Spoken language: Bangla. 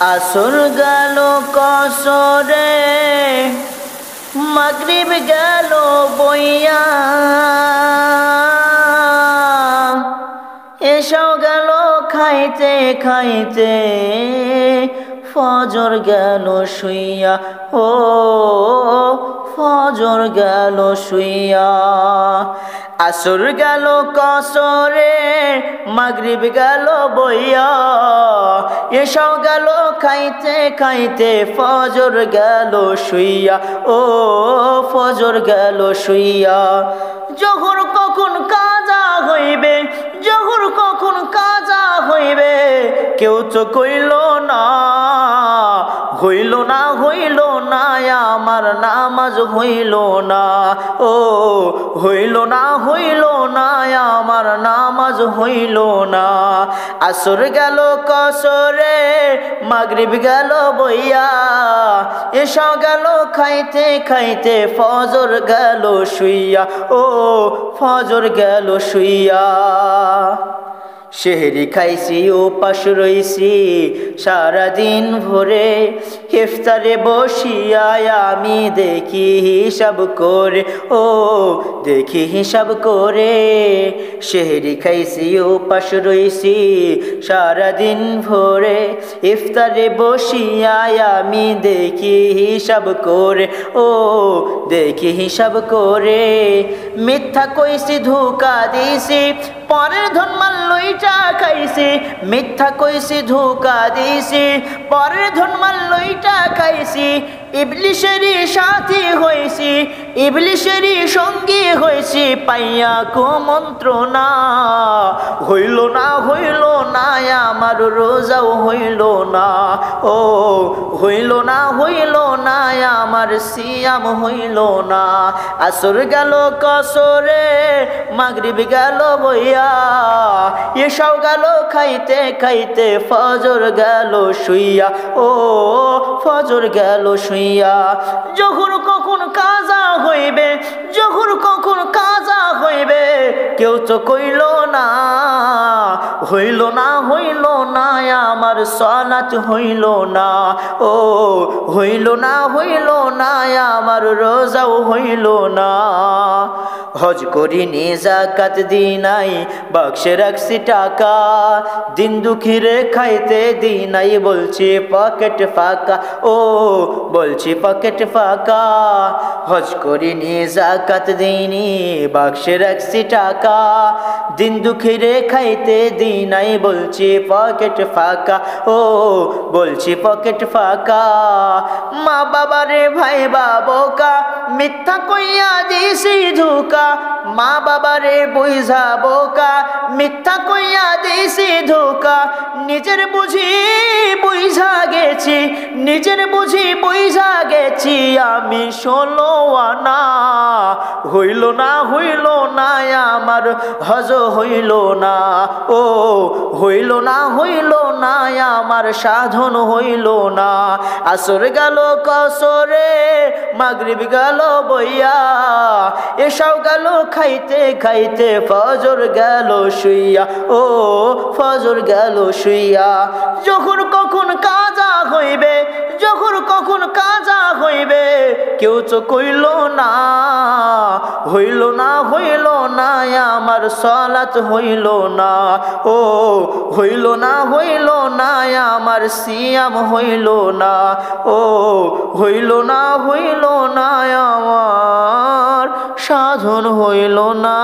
আসর গেল কসরে মাগরিব গেল বইয়া এসো গেল খাইতে খাইতে ফজর গেল শুইয়া ও ফজর গেল শুইয়া আসর গেল কসরে মাগরিব গেল বইয়া এসো গেল খাইতে খাইতে ফজর গেল শুইয়া ও ফজর গেল শুইয়া জোহর কখন কাজা হইবে জোহর কখন কাজা হইবে কেউ তো কইল না হইল না হইল না আমার নামাজ হইল না ও হইল না হইল না আমার নামাজ হইল না আসর গেল কসরে মাগরিব গেল বইয়া এসো গেল খাইতে খাইতে ফজর গেল শুইয়া ও ফজর গেল শুইয়া সেহরি খাইছি উপাস রইছি সারাদিন ভরে ইফতারে বসিয়া আমি দেখি হিসাব করে ও দেখি হিসাব করে সেহরি খাইছি উপাস রইছি সারাদিন ভরে ইফতারে বসিয়া আমি দেখি হিসাব করে ও দেখি হিসাব করে মিথ্যা কইছি ধোঁকা দিছি পরের ধন মাল লইটা খাইছি মিথ্যা কইছি ধোঁকা দিছি পরের ধন মাল লইটা খাইছি ইবলিশেরই সাথী হইছি ইবলিশেরই সঙ্গী হইছি পাইয়া কুমন্ত্রণা হইল না আমার রোজাও হইল না ও হইল না আমার সিয়াম হইল না আসর গেল কসরে মাগরিব গেল বইয়া এসো গেল খাইতে খাইতে ফজর গেল শুইয়া ও ফজর গেল শুইয়া জোহর কখন কাজা হইবে জোহর কখন কাজা হইবে কেউ তো কইল না হইল না আমার সালাত হইল না ও হইল না আমার রোজাও হইল না হজ করিনি যাকাত দি নাই বাক্সে রাখছি টাকা দিন দুঃখীরে খাইতে দি নাই বলছি পকেট ফাঁকা ও বলছি পকেট ফাঁকা হজ করিনি যাকাত দিনি বাক্সে রাখছি টাকা দিন দুঃখীরে খাইতে দি নাই বলছি পকেট ফাঁকা ও বলছি পকেট ফাঁকা মা বাবারে ভাই বাবকা মিথ্যা কইয়া দিছি ধোঁকা মা বাবারে বুঝা বোকা মিথ্যা কইয়া দিছি ধোঁকা নিজের বুঝি বুঝা গেছি নিজের বুঝি বুঝা গেছি আমি 16 আনা হইল না আমার হজ হইল না ও হইল না আমার সাধন হইল না আসর গেল কসরে মাগরিব গেল বইয়া এসো গেল খাইতে খাইতে ফজর গেল শুইয়া ও ফজর গেল শুইয়া যখন কখন কাজা হইবে যখন কখন কাজা হইবে কেউ তো কইল না হইল না আমার সালাত হইল না ও হইল না আমার সিয়াম হইল না ও হইল না আমার সাধন হইল না।